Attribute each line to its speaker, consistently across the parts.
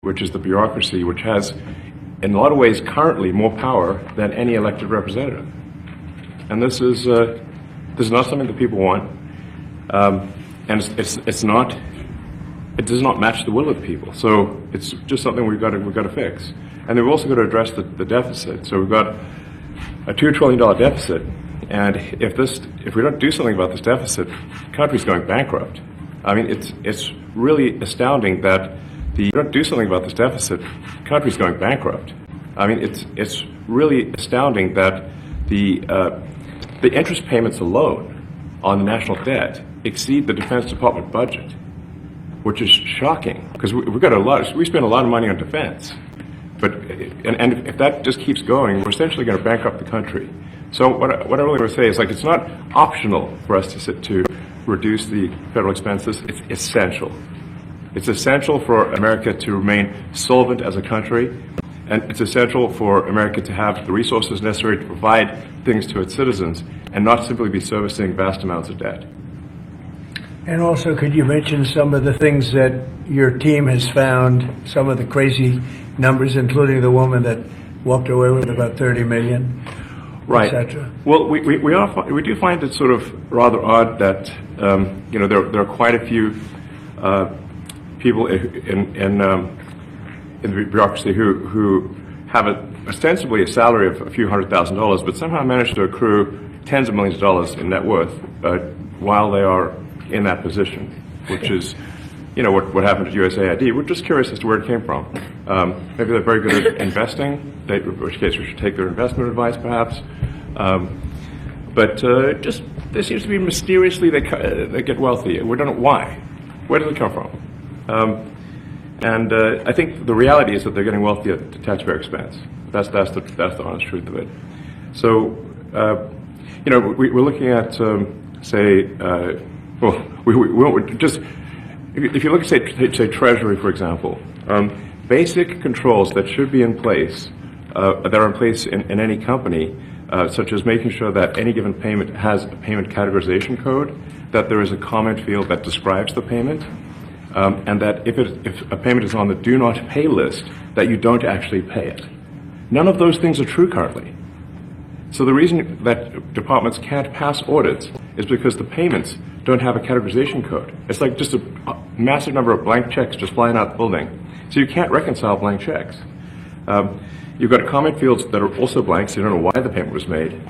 Speaker 1: which is the bureaucracy, which has, in a lot of ways, currently more power than any elected representative. And this is not something that people want, and it's not. It does not match the will of the people. So it's just something we've got to fix. And we've also got to address the deficit. So we've got a $2 trillion deficit, and if we don't do something about this deficit, the country's going bankrupt. I mean, it's really astounding that we don't do something about this deficit, the country's going bankrupt. I mean, it's really astounding that the interest payments alone on the national debt exceed the Defense Department budget, which is shocking because we spend a lot of money on defense. But and if that just keeps going, we're essentially going to bankrupt the country. So what I really want to say is, like, it's not optional for us to reduce the federal expenses. It's essential. It's essential for America to remain solvent as a country, and it's essential for America to have the resources necessary to provide things to its citizens and not simply be servicing vast amounts of debt.
Speaker 2: And also, could you mention some of the things that your team has found, some of the crazy numbers, including the woman that walked away with about $30 million,
Speaker 1: right,
Speaker 2: etc.?
Speaker 1: Well, we do find it sort of rather odd that there are quite a few people in the bureaucracy who have ostensibly a salary of a few $100,000, but somehow manage to accrue tens of millions of dollars in net worth while they are in that position, which is, what happened at USAID. We're just curious as to where it came from. Maybe they're very good at investing, in which case we should take their investment advice, perhaps. But there seems to be mysteriously they get wealthy. We don't know why. Where does it come from? And I think the reality is that they're getting wealthy at the taxpayer expense. That's the honest truth of it. So, we're looking at, if you look at, say Treasury, for example, basic controls that should be in place, that are in place in any company, such as making sure that any given payment has a payment categorization code, that there is a comment field that describes the payment, and that if a payment is on the do not pay list, that you don't actually pay it. None of those things are true currently. So the reason that departments can't pass audits is because the payments don't have a categorization code. It's like just a massive number of blank checks just flying out the building. So you can't reconcile blank checks. You've got comment fields that are also blank, so you don't know why the payment was made.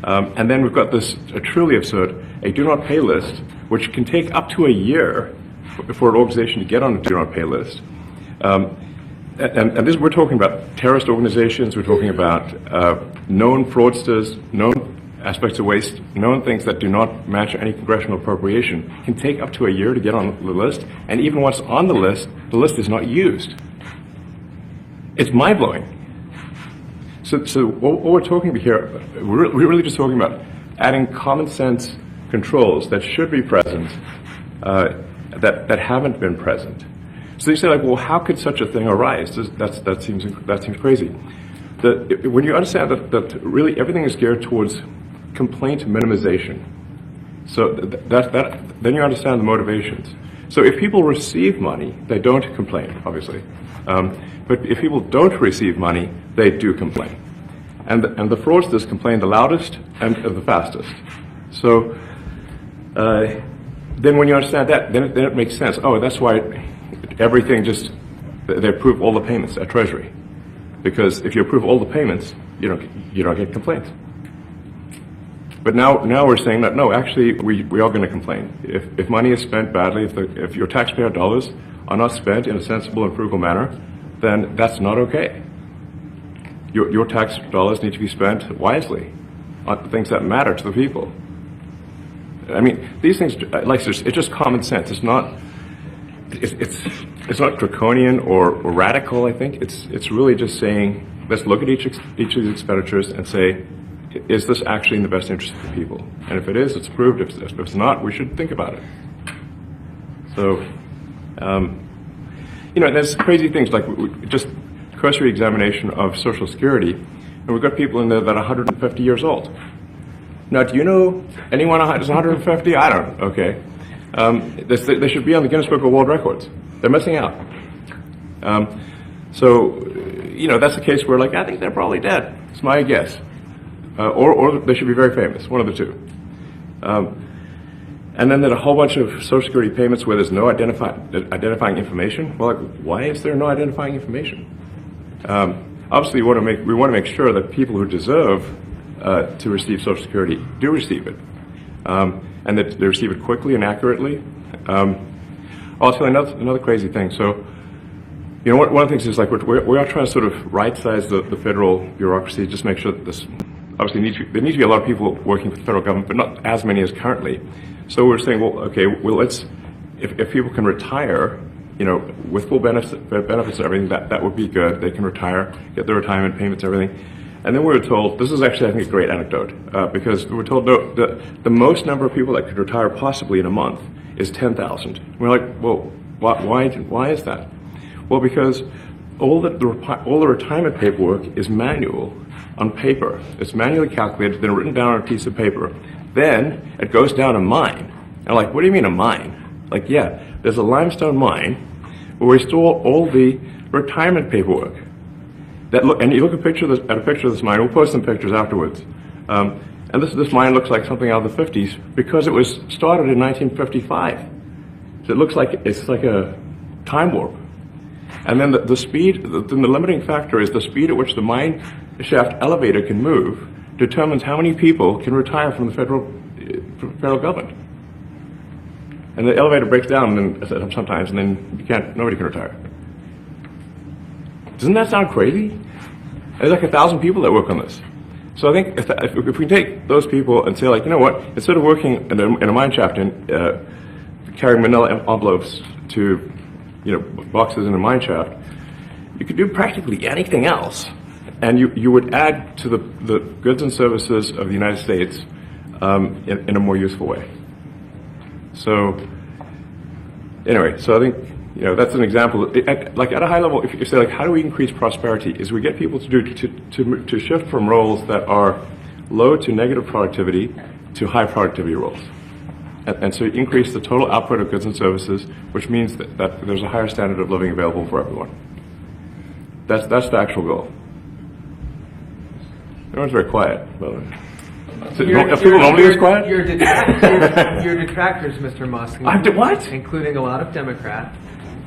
Speaker 1: And then we've got this truly absurd, a do not pay list, which can take up to a year for an organization to get on the do not pay list. And this, we're talking about terrorist organizations, we're talking about known fraudsters, known aspects of waste, known things that do not match any congressional appropriation, can take up to a year to get on the list, and even once on the list is not used. It's mind-blowing. So what we're talking about here, we're really just talking about adding common sense controls that should be present, that haven't been present. So you say, like, well, how could such a thing arise? That seems crazy. When you understand that really everything is geared towards complaint minimization, so then you understand the motivations. So if people receive money, they don't complain, obviously. But if people don't receive money, they do complain. And the fraudsters complain the loudest and the fastest. So then when you understand that, then it makes sense. Oh, that's why everything they approve all the payments at Treasury. Because if you approve all the payments, you don't get complaints. But now we're saying that, no, actually, we are going to complain. If money is spent badly, if your taxpayer dollars are not spent in a sensible and frugal manner, then that's not okay. Your tax dollars need to be spent wisely on things that matter to the people. I mean, these things, it's just common sense. It's not draconian or radical. I think it's really just saying, let's look at each of these expenditures and say, is this actually in the best interest of the people? And if it is, it's approved. If it's not, we should think about it. So, there's crazy things like just cursory examination of Social Security, and we've got people in there that are 150 years old. Now, do you know anyone who's 150? I don't. Okay. They should be on the Guinness Book of World Records. They're missing out. So, that's the case where, like, I think they're probably dead. It's my guess. Or they should be very famous, one of the two. And then there are a whole bunch of Social Security payments where there's no identifying information. Well, like, why is there no identifying information? Obviously, we want to make sure that people who deserve to receive Social Security do receive it, and that they receive it quickly and accurately. I'll tell you another crazy thing. So, one of the things is, like, we are trying to sort of right-size the federal bureaucracy, just make sure that this, obviously there needs to be a lot of people working for the federal government, but not as many as currently. So we're saying, well, okay, let's, if people can retire, with full benefits and everything, that would be good. They can retire, get their retirement payments, everything. And then we were told, this is actually, I think, a great anecdote, because we were told the most number of people that could retire possibly in a month is 10,000. We're like, well, why is that? Well, because all the retirement paperwork is manual on paper. It's manually calculated, then written down on a piece of paper. Then it goes down a mine. And I'm like, what do you mean a mine? Like, yeah, there's a limestone mine where we store all the retirement paperwork. And you look at a picture of this mine. We'll post some pictures afterwards. And this mine looks like something out of the 50s because it was started in 1955. So it looks like it's like a time warp. And then the speed, the limiting factor is the speed at which the mine shaft elevator can move determines how many people can retire from the federal government. And the elevator breaks down sometimes, and then nobody can retire. Doesn't that sound crazy? There's like 1,000 people that work on this. So I think if we take those people and say, like, you know what, instead of working in a mine shaft and carrying manila envelopes to boxes in a mine shaft, you could do practically anything else, and you would add to the goods and services of the United States in a more useful way. So anyway, so I think that's an example. Like at a high level, if you say, like, how do we increase prosperity? Is we get people to shift from roles that are low to negative productivity to high productivity roles. And so increase the total output of goods and services, which means that there's a higher standard of living available for everyone. That's the actual goal. Everyone's very quiet, by the way. Are people normally this quiet?
Speaker 3: Your detractors, Mr. Musk,
Speaker 1: what?
Speaker 3: including a lot of Democrats.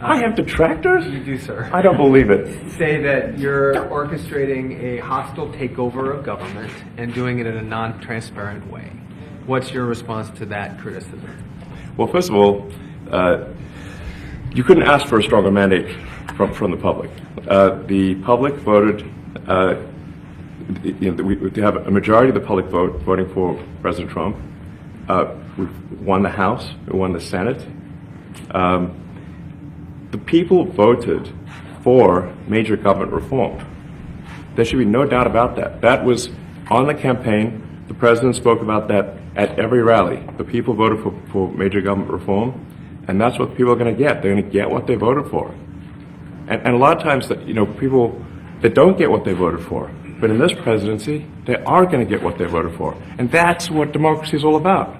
Speaker 1: I have detractors?
Speaker 3: You do, sir.
Speaker 1: I don't believe it.
Speaker 3: Say that you're orchestrating a hostile takeover of government and doing it in a non-transparent way. What's your response to that criticism?
Speaker 1: Well, first of all, you couldn't ask for a stronger mandate from the public. The public voted. We have a majority of the public voting for President Trump. We won the House. We won the Senate. The people voted for major government reform. There should be no doubt about that. That was on the campaign. The president spoke about that at every rally. The people voted for major government reform, and that's what people are going to get. They're going to get what they voted for. And a lot of times, people that don't get what they voted for, but in this presidency, they are going to get what they voted for. And that's what democracy is all about.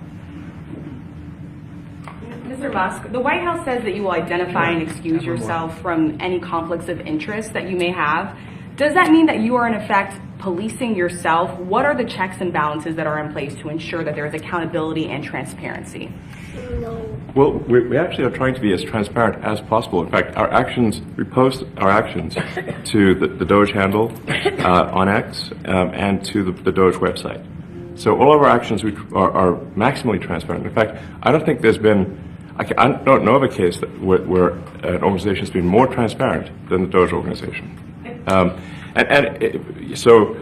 Speaker 4: Mr. Musk, the White House says that you will identify and excuse yourself from any conflicts of interest that you may have. Does that mean that you are, in effect, policing yourself? What are the checks and balances that are in place to ensure that there is accountability and transparency?
Speaker 1: Well, we actually are trying to be as transparent as possible. In fact, we post our actions to the Doge handle on X and to the Doge website. So all of our actions are maximally transparent. In fact, I don't think there's been, I don't know of a case where an organization has been more transparent than the Doge organization. So,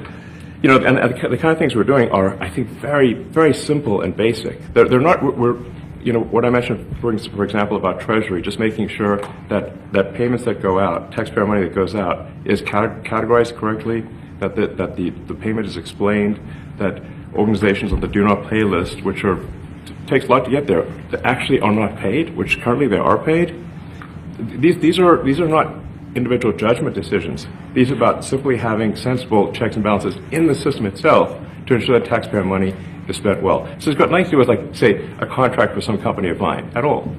Speaker 1: the kind of things we're doing are, I think, very, very simple and basic. They're not, what I mentioned, for example, about Treasury, just making sure that payments that go out, taxpayer money that goes out, is categorized correctly, that the payment is explained, that organizations on the do not pay list, which takes a lot to get there, that actually are not paid, which currently they are paid. These are not individual judgment decisions. These are about simply having sensible checks and balances in the system itself to ensure that taxpayer money is spent well. So it's got nothing to do with, like, say, a contract with some company of mine at all.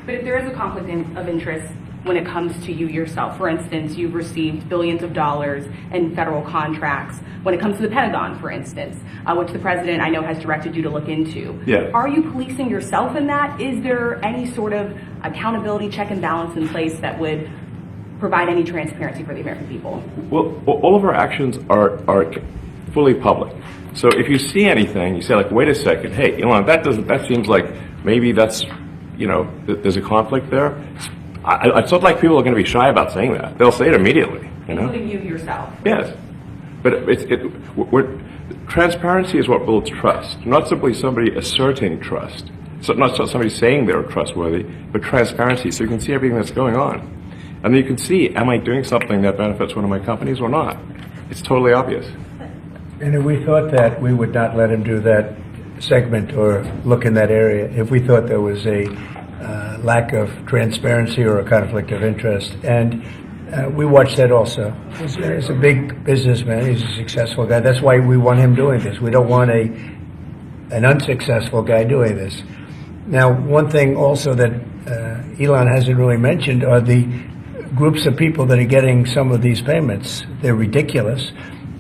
Speaker 4: But if there is a conflict of interest, when it comes to you yourself? For instance, you've received billions of dollars in federal contracts when it comes to the Pentagon, for instance, which the president I know has directed you to look into.
Speaker 1: Yeah.
Speaker 4: Are you policing yourself in that? Is there any sort of accountability check and balance in place that would provide any transparency for the American people?
Speaker 1: Well, all of our actions are fully public. So if you see anything, you say like, wait a second, hey, Elon, that seems like maybe that's, there's a conflict there. It's not like people are going to be shy about saying that. They'll say it immediately,
Speaker 4: Including you yourself.
Speaker 1: Yes. But transparency is what builds trust, not simply somebody asserting trust. So not somebody saying they're trustworthy, but transparency, so you can see everything that's going on. And then you can see, am I doing something that benefits one of my companies or not? It's totally obvious.
Speaker 2: And if we thought that, we would not let him do that segment or look in that area. If we thought there was a lack of transparency or a conflict of interest. And we watch that also. He's a big businessman. He's a successful guy. That's why we want him doing this. We don't want an unsuccessful guy doing this. Now, one thing also that Elon hasn't really mentioned are the groups of people that are getting some of these payments. They're ridiculous.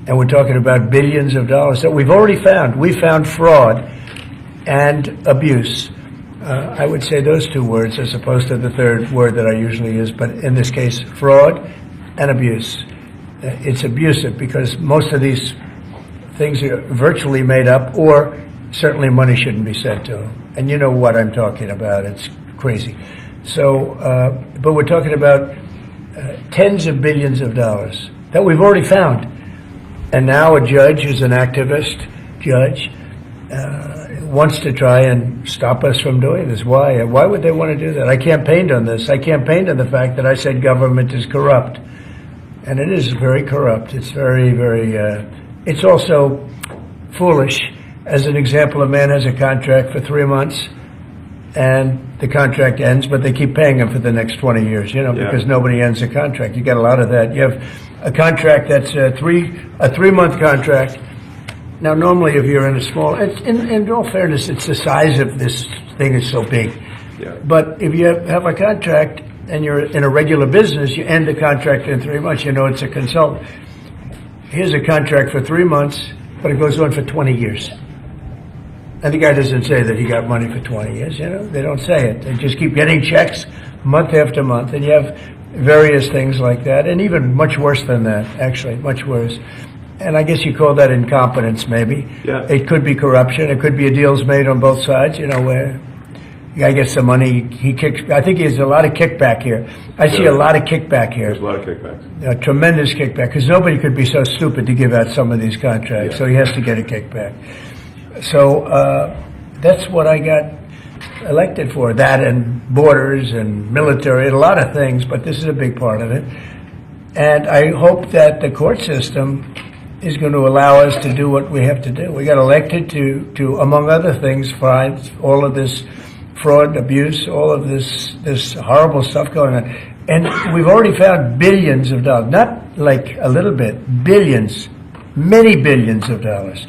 Speaker 2: And we're talking about billions of dollars that we've already found. We found fraud and abuse. I would say those two words as opposed to the third word that I usually use, but in this case, fraud and abuse. It's abusive because most of these things are virtually made up, or certainly money shouldn't be sent to them. And you know what I'm talking about. It's crazy. So, but we're talking about tens of billions of dollars that we've already found. And now a judge who's an activist judge wants to try and stop us from doing this. Why? Why would they want to do that? I campaigned on this. I campaigned on the fact that I said government is corrupt. And it is very corrupt. It's very, very, it's also foolish. As an example, a man has a contract for 3 months and the contract ends, but they keep paying him for the next 20 years, because nobody ends a contract. You got a lot of that. You have a contract that's a 3-month contract. Now, normally, if you're in a small, in all fairness, it's the size of this thing is so big.
Speaker 1: Yeah.
Speaker 2: But if you have a contract and you're in a regular business, you end the contract in 3 months. It's a consultant. Here's a contract for 3 months, but it goes on for 20 years. And the guy doesn't say that he got money for 20 years. They don't say it. They just keep getting checks month after month, and you have various things like that, and even much worse than that, actually, much worse. And I guess you call that incompetence, maybe.
Speaker 1: Yeah.
Speaker 2: It could be corruption. It could be deals made on both sides, where the guy gets the money, he kicks. I think there's a lot of kickback here. I see a lot of kickback here.
Speaker 1: There's a lot of kickbacks.
Speaker 2: A tremendous kickback, because nobody could be so stupid to give out some of these contracts, so he has to get a kickback. So that's what I got elected for, that and borders and military and a lot of things, but this is a big part of it. And I hope that the court system is going to allow us to do what we have to do. We got elected to among other things, find all of this fraud, abuse, all of this horrible stuff going on. And we've already found billions of dollars, not like a little bit, billions, many billions of dollars.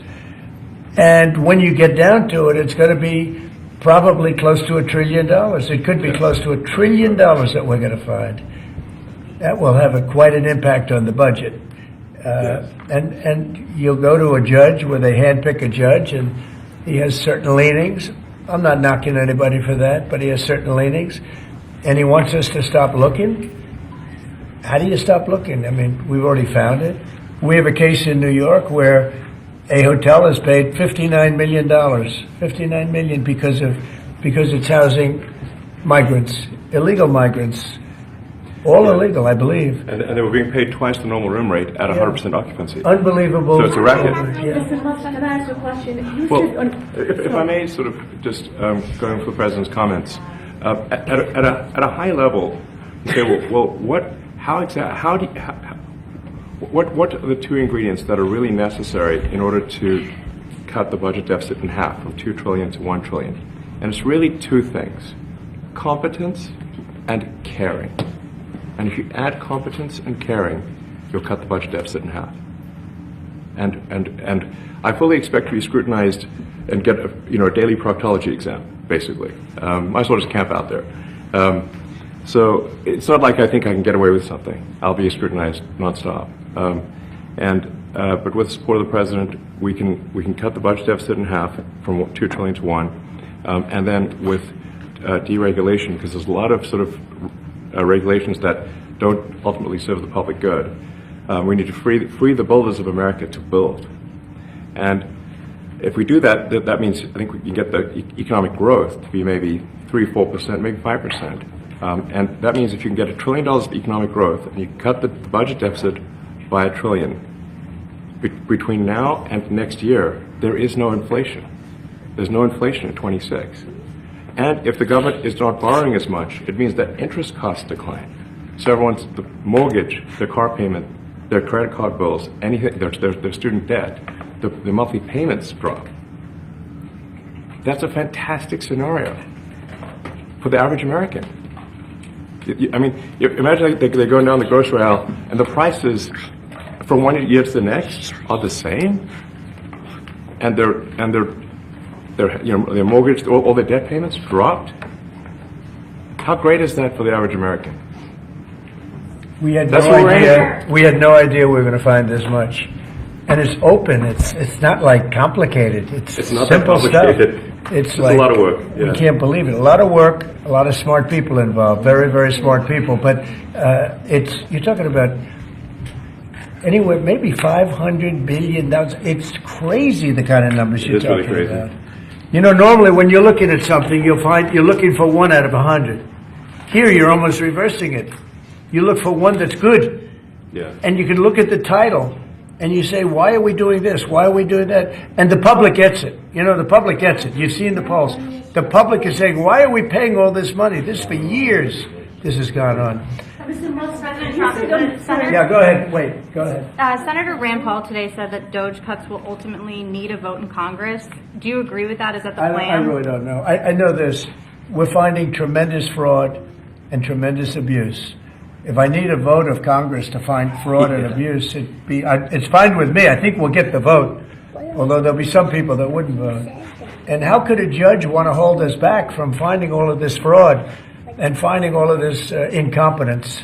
Speaker 2: And when you get down to it, it's going to be probably close to $1 trillion. It could be close to $1 trillion that we're going to find. That will have quite an impact on the budget.
Speaker 1: Yes.
Speaker 2: And you'll go to a judge where they handpick a judge, and he has certain leanings. I'm not knocking anybody for that, but he has certain leanings. And he wants us to stop looking. How do you stop looking? I mean, we've already found it. We have a case in New York where a hotel has paid $59 million, $59 million because it's housing migrants, illegal migrants, all illegal, I believe.
Speaker 1: And they were being paid twice the normal room rate at 100% occupancy.
Speaker 2: Unbelievable.
Speaker 1: So it's a racket.
Speaker 5: Mr. Musk, can I ask you a question? You
Speaker 1: Well,
Speaker 5: said
Speaker 1: if I may sort of just going for the President's comments, at a high level, you say, what are the two ingredients that are really necessary in order to cut the budget deficit in half from $2 trillion to $1 trillion? And it's really two things: competence and caring. And if you add competence and caring, you'll cut the budget deficit in half. And I fully expect to be scrutinized and get a daily proctology exam, basically. Might as well just camp out there. So it's not like I think I can get away with something. I'll be scrutinized nonstop. But with the support of the president, we can cut the budget deficit in half from 2 trillion to 1, and then with deregulation, because there's a lot of sort of regulations that don't ultimately serve the public good. We need to free the builders of America to build, and if we do that, that means I think we can get the economic growth to be maybe 3-4%, maybe 5%. And that means if you can get $1 trillion of economic growth and you cut the budget deficit by $1 trillion, between now and next year, there is no inflation. There's no inflation in 26. And if the government is not borrowing as much, it means that interest costs decline. So everyone's, the mortgage, their car payment, their credit card bills, anything, their student debt, the monthly payments drop. That's a fantastic scenario for the average American. I mean, imagine they're going down the grocery aisle and the prices from one year to the next are the same, and their mortgage, all their debt payments dropped. How great is that for the average American?
Speaker 2: We had
Speaker 1: That's
Speaker 2: no
Speaker 1: what we're
Speaker 2: idea. We had no idea we were going to find this much, and it's open. It's not like complicated. It's
Speaker 1: not that
Speaker 2: simple
Speaker 1: complicated.
Speaker 2: stuff. It's
Speaker 1: a lot of work. Yeah.
Speaker 2: We can't believe it. A lot of work. A lot of smart people involved. Very, very smart people. But you're talking about anywhere maybe 500 billion. It's crazy the kind of numbers you're talking
Speaker 1: really crazy.
Speaker 2: about. You know, normally when you're looking at something, you'll find you're looking for 1 out of 100. Here, you're almost reversing it. You look for one that's good,
Speaker 1: Yeah.
Speaker 2: and you can look at the title, and you say, why are we doing this? Why are we doing that? And the public gets it. You know, the public gets it. You've seen the polls. The public is saying, why are we paying all this money? This for years, this has gone on.
Speaker 5: Mr. Musk,
Speaker 2: Yeah, go ahead. Wait, go ahead.
Speaker 6: Senator Rand Paul today said that DOGE cuts will ultimately need a vote in Congress. Do you agree with that? Is that the plan?
Speaker 2: I really don't know. I know this. We're finding tremendous fraud and tremendous abuse. If I need a vote of Congress to find fraud and abuse, it's fine with me. I think we'll get the vote, although there'll be some people that wouldn't vote. And how could a judge want to hold us back from finding all of this fraud and finding all of this incompetence?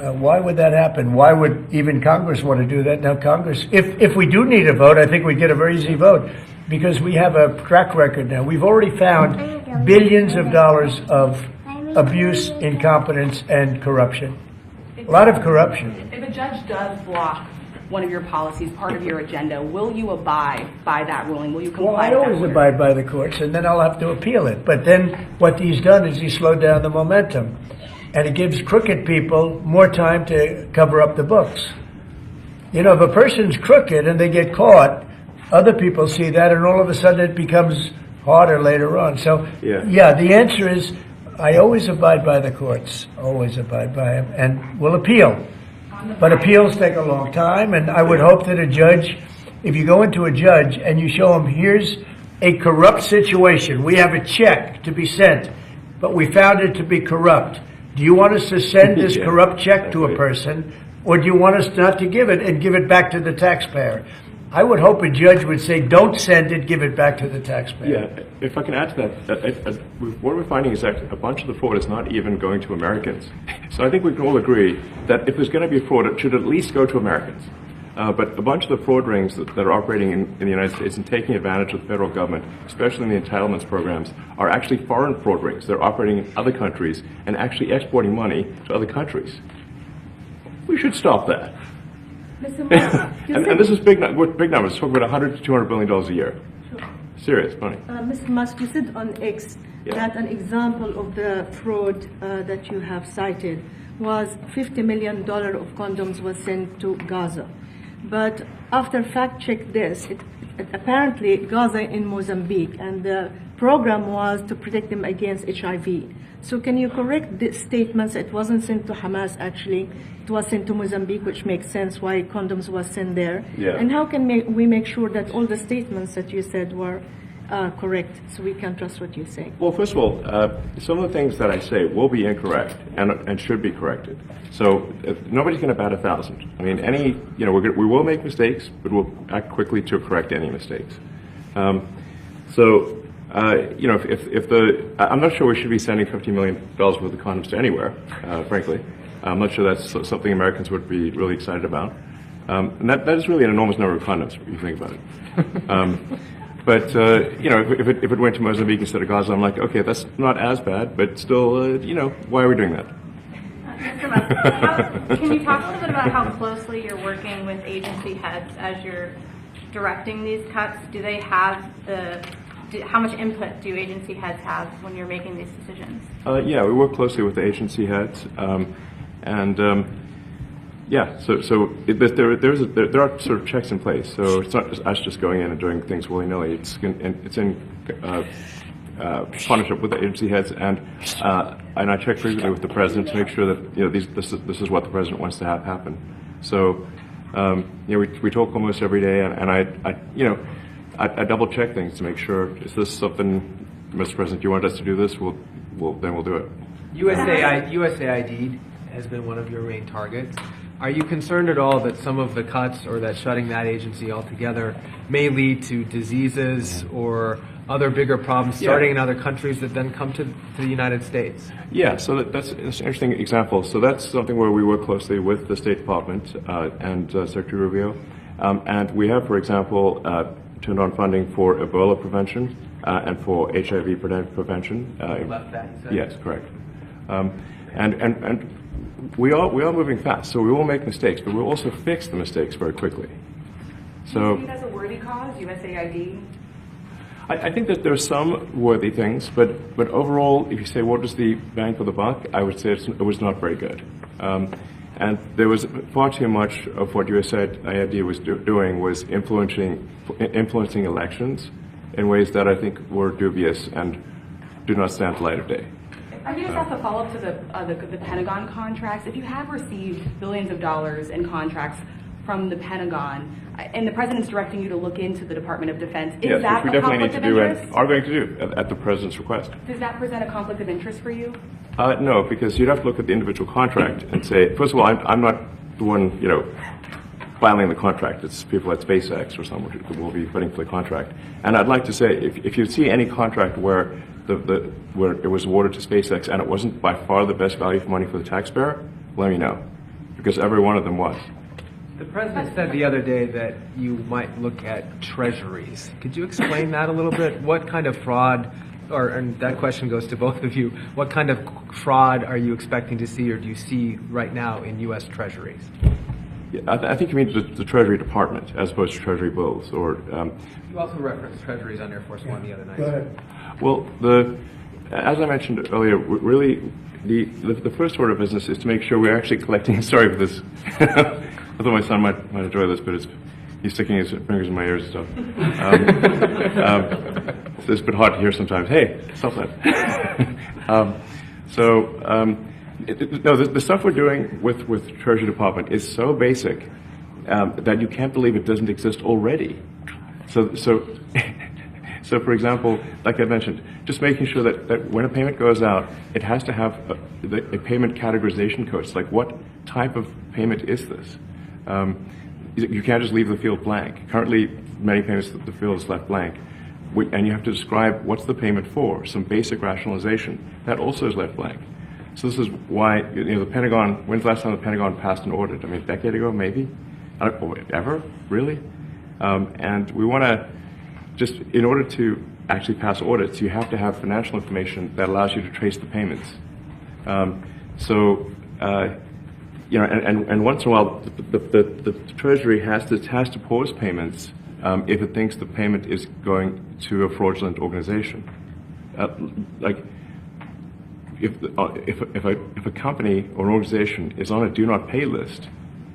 Speaker 2: Why would that happen? Why would even Congress want to do that? Now, Congress, if we do need a vote, I think we'd get a very easy vote because we have a track record now. We've already found billions of dollars of abuse, incompetence, and corruption. A lot of corruption.
Speaker 4: If a judge does block one of your policies, part of your agenda, will you abide by that ruling? Will you comply
Speaker 2: Well, I
Speaker 4: with that
Speaker 2: always
Speaker 4: order?
Speaker 2: abide by the courts, and then I'll have to appeal it. But then what he's done is he's slowed down the momentum. And it gives crooked people more time to cover up the books. You know, if a person's crooked and they get caught, other people see that, and all of a sudden it becomes harder later on. So, yeah, the answer is I always abide by the courts, always abide by them, and will appeal. But appeals take a long time, and I would hope that a judge, if you go into a judge and you show him, here's a corrupt situation, we have a check to be sent, but we found it to be corrupt. Do you want us to send this corrupt check to a person, or do you want us not to give it and give it back to the taxpayer? I would hope a judge would say, don't send it, give it back to the taxpayer.
Speaker 1: Yeah, if I can add to that, what we're finding is that a bunch of the fraud is not even going to Americans. So I think we can all agree that if there's going to be fraud, it should at least go to Americans. But a bunch of the fraud rings that are operating in the United States and taking advantage of the federal government, especially in the entitlements programs, are actually foreign fraud rings. They're operating in other countries and actually exporting money to other countries. We should stop that.
Speaker 5: Mr. Musk,
Speaker 1: And this is big numbers. Talk about $100 to $200 billion a year. Serious money.
Speaker 7: Mr. Musk, you said on X that an example of the fraud that you have cited was $50 million of condoms was sent to Gaza. But after fact-check this, apparently Gaza in Mozambique, and the program was to protect them against HIV. So can you correct the statements? It wasn't sent to Hamas, actually. It was sent to Mozambique, which makes sense why condoms was sent there.
Speaker 1: Yeah.
Speaker 7: And how can we make sure that all the statements that you said were correct, so we can trust what you say?
Speaker 1: Well, first of all, some of the things that I say will be incorrect and should be corrected. So nobody's going to bat 1,000. I mean, we will make mistakes, but we'll act quickly to correct any mistakes. you know, if the, I'm not sure we should be sending $50 million worth of condoms to anywhere, frankly. I'm not sure that's something Americans would be really excited about. And that is really an enormous number of condoms, if you think about it. But, you know, if it went to Mozambique instead of Gaza, I'm like, okay, that's not as bad, but still, you know, why are we doing that?
Speaker 6: Mr. Musk, can you talk a little bit about how closely you're working with agency heads as you're directing these cuts? Do they have how much input do agency heads have when you're making these decisions?
Speaker 1: Yeah, we work closely with the agency heads, yeah. There are sort of checks in place. So it's not just us just going in and doing things willy nilly. It's in partnership with the agency heads, and I check frequently with the president to make sure that, you know, this is what the president wants to have happen. So you know, we talk almost every day, and I double check things to make sure, is this something, Mr. President, you want us to do this? Then we'll do it.
Speaker 3: USAID has been one of your main targets. Are you concerned at all that some of the cuts or that shutting that agency altogether may lead to diseases or other bigger problems starting in other countries that then come to the United States? Yeah,
Speaker 1: so that's an interesting example. So that's something where we work closely with the State Department and Secretary Rubio. And we have, for example, turned on funding for Ebola prevention and for HIV prevention.
Speaker 3: Left that, you said?
Speaker 1: Yes, correct. And we are moving fast, so we will make mistakes, but we'll also fix the mistakes very quickly. So,
Speaker 4: do you see it as a worthy cause, USAID?
Speaker 1: I think that there are some worthy things, but overall, if you say what was the bang for the buck, I would say it was not very good. And there was far too much of what USAID was doing was influencing elections in ways that I think were dubious and do not stand the light of day.
Speaker 4: I just have to follow up to the Pentagon contracts. If you have received billions of dollars in contracts from the Pentagon, and the president's directing you to look into the Department of Defense, is that a conflict of interest?
Speaker 1: Are going to do at the president's request.
Speaker 4: Does that present a conflict of interest for you?
Speaker 1: No, because you'd have to look at the individual contract and say, first of all, I'm not the one, you know, filing the contract. It's people at SpaceX or someone who will be putting for the contract. And I'd like to say, if you see any contract where where it was awarded to SpaceX and it wasn't by far the best value for money for the taxpayer, let me know, because every one of them was.
Speaker 3: The president said the other day that you might look at treasuries. Could you explain that a little bit? What kind of fraud, and that question goes to both of you, what kind of fraud are you expecting to see or do you see right now in U.S. treasuries?
Speaker 1: Yeah, I think you mean the Treasury Department as opposed to Treasury bills. Or
Speaker 3: you also referenced treasuries on Air Force One the other night.
Speaker 2: Go ahead.
Speaker 1: Well, as I mentioned earlier, really the first order of business is to make sure we're actually collecting. Sorry for this. I thought my son might enjoy this, but he's sticking his fingers in my ears and stuff. It's a bit hard to hear sometimes. Hey, stop that. No, the stuff we're doing with Treasury Department is so basic that you can't believe it doesn't exist already. So for example, like I mentioned, just making sure that when a payment goes out, it has to have a payment categorization code. It's like, what type of payment is this? You can't just leave the field blank. Currently, many payments, the field is left blank. And you have to describe what's the payment for, some basic rationalization. That also is left blank. So this is why, you know, the Pentagon, when's the last time the Pentagon passed an audit? I mean, a decade ago, maybe? I don't know, ever? Really? And we want to, just in order to actually pass audits, you have to have financial information that allows you to trace the payments. You know, and once in a while, the Treasury has to pause payments if it thinks the payment is going to a fraudulent organization. Like, if a company or an organization is on a do not pay list,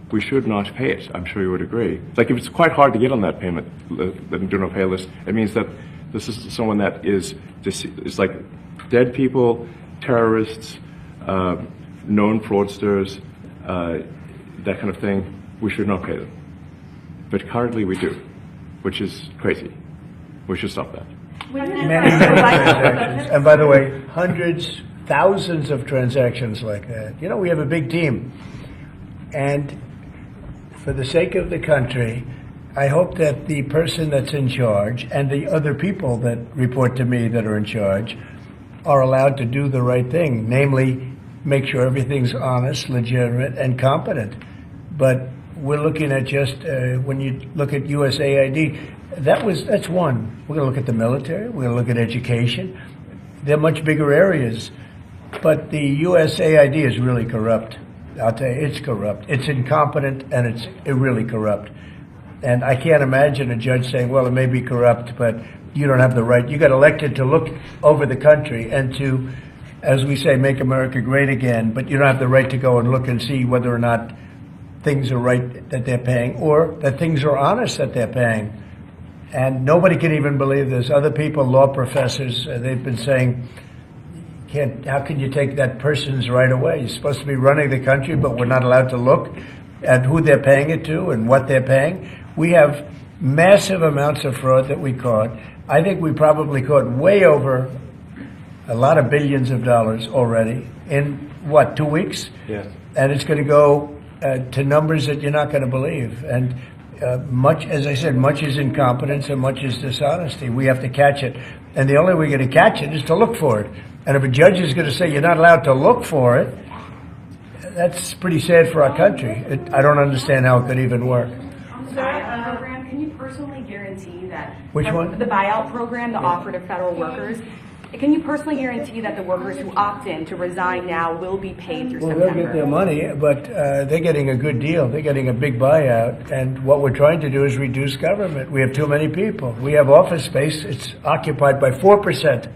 Speaker 1: we should not pay it. I'm sure you would agree. Like, if it's quite hard to get on that payment, the do not pay list, it means that this is someone that is like dead people, terrorists, known fraudsters, that kind of thing. We should not pay them. But currently we do, which is crazy. We should stop that.
Speaker 2: Many transactions. And by the way, hundreds, thousands of transactions like that. You know, we have a big team. And for the sake of the country, I hope that the person that's in charge and the other people that report to me that are in charge are allowed to do the right thing, namely make sure everything's honest, legitimate, and competent. But we're looking at just, when you look at USAID, that's one. We're going to look at the military, we're going to look at education. They're much bigger areas. But the USAID is really corrupt. I'll tell you, it's corrupt. It's incompetent, and it's really corrupt. And I can't imagine a judge saying, well, it may be corrupt, but you don't have the right. You got elected to look over the country and to, as we say, make America great again, but you don't have the right to go and look and see whether or not things are right that they're paying or that things are honest that they're paying. And nobody can even believe this. Other people, law professors, they've been saying, how can you take that person's right away? You're supposed to be running the country, but we're not allowed to look at who they're paying it to and what they're paying. We have massive amounts of fraud that we caught. I think we probably caught way over a lot of billions of dollars already in, 2 weeks?
Speaker 1: Yes.
Speaker 2: And it's going to go to numbers that you're not going to believe. And much, as I said, much is incompetence and much is dishonesty. We have to catch it. And the only way we're going to catch it is to look for it. And if a judge is going to say you're not allowed to look for it, that's pretty sad for our country. I don't understand how it could even work.
Speaker 4: On the buyout program, can you personally guarantee that...
Speaker 2: Which one?
Speaker 4: The buyout program, the offer to federal workers. Can you personally guarantee that the workers who opt in to resign now will be paid through September?
Speaker 2: Well, they'll get their money, but they're getting a good deal. They're getting a big buyout. And what we're trying to do is reduce government. We have too many people. We have office space. It's occupied by 4%.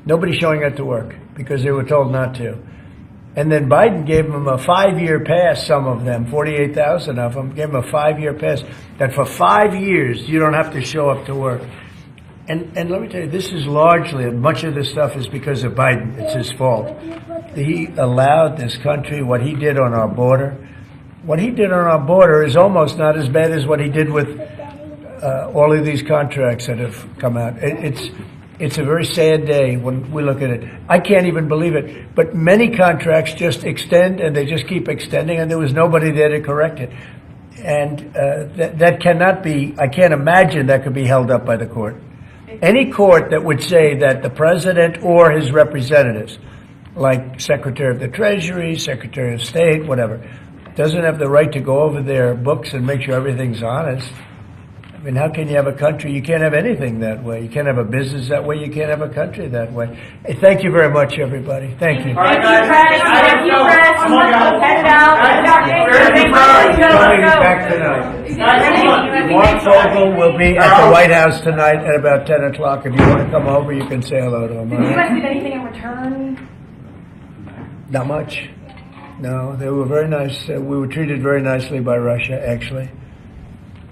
Speaker 2: Nobody's showing up to work because they were told not to. And then Biden gave them a 5-year pass, some of them, 48,000 of them, gave them a 5-year pass, that for 5 years you don't have to show up to work. And let me tell you, this is largely, much of this stuff is because of Biden. It's his fault. He allowed this country, what he did on our border. What he did on our border is almost not as bad as what he did with all of these contracts that have come out. It's a very sad day when we look at it. I can't even believe it. But many contracts just extend, and they just keep extending, and there was nobody there to correct it. And that cannot be, I can't imagine that could be held up by the court. Any court that would say that the president or his representatives, like Secretary of the Treasury, Secretary of State, whatever, doesn't have the right to go over their books and make sure everything's honest. I mean, how can you have a country? You can't have anything that way. You can't have a business that way. You can't have a country that way. Hey, thank you very much, everybody. Thank you.
Speaker 6: All right, guys. Thank you, Chris. Head it out.
Speaker 2: Coming back tonight. Mark Vogel will be at the White House tonight at about 10 o'clock. If you want to come over, you can say hello to him.
Speaker 4: Did you guys get anything in return?
Speaker 2: Not much. No, they were very nice. We were treated very nicely by Russia, actually.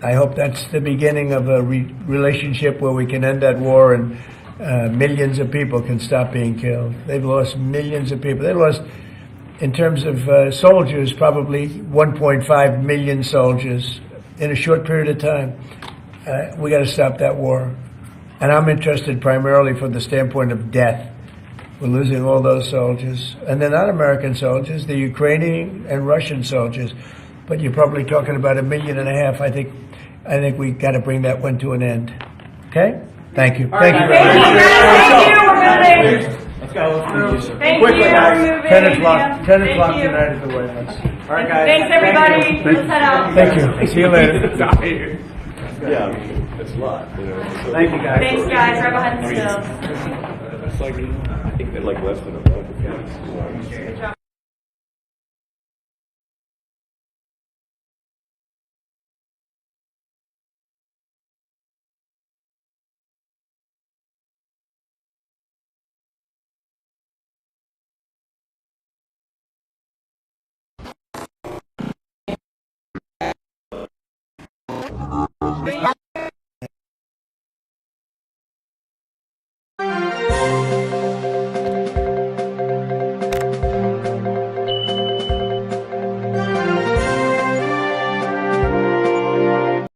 Speaker 2: I hope that's the beginning of a relationship where we can end that war and millions of people can stop being killed. They've lost millions of people. They lost, in terms of soldiers, probably 1.5 million soldiers in a short period of time. We got to stop that war. And I'm interested primarily from the standpoint of death. We're losing all those soldiers. And they're not American soldiers, they're Ukrainian and Russian soldiers. But you're probably talking about 1.5 million. I think we got to bring that one to an end. Okay? Thank you. Thank you very much.
Speaker 6: Thank you. We're moving.
Speaker 1: Let's go.
Speaker 6: Thank
Speaker 2: Quickly,
Speaker 6: you.
Speaker 2: guys.
Speaker 6: We're moving.
Speaker 2: 10 o'clock. 10
Speaker 6: Thank
Speaker 2: o'clock
Speaker 6: you.
Speaker 2: tonight at the White House.
Speaker 1: All right, guys.
Speaker 6: Thanks, everybody. Let's head out.
Speaker 2: Thank you. See you later.
Speaker 1: Yeah, I mean, it's a lot.
Speaker 2: Thank you, guys.
Speaker 6: Thanks, guys. Right behind the stills.
Speaker 1: It's like, I think they're like less than a month.
Speaker 6: Good job.